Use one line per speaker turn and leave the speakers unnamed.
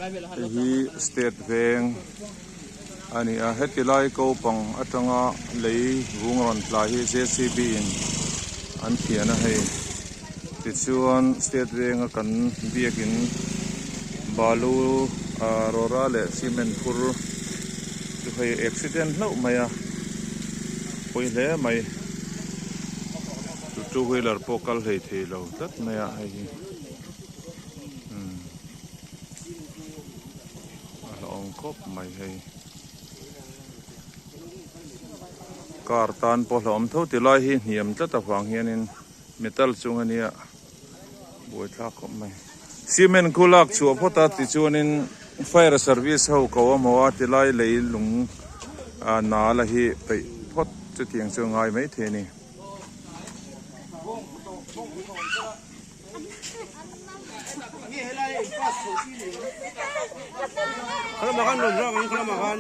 hi state veng ani a hetilai ko pang atanga lei vungron tla hi JCB in an thiana hei tichuan state veng a kan biakin balu rora le cement phur tu hei accident hlo maya poi le mai two wheeler pokal hei thelo tat maya hei ong kop mai hei car tan po hlom tho ti lai hi hniam tla wang hianin metal chung ania boi thla khop mai cement kulak chu phota ti chuanin fire service ho ko mawa ti lai lei lung na la hi pe phot chu tiang chu ngai mai the ni
kalau makan belum, kalau makan.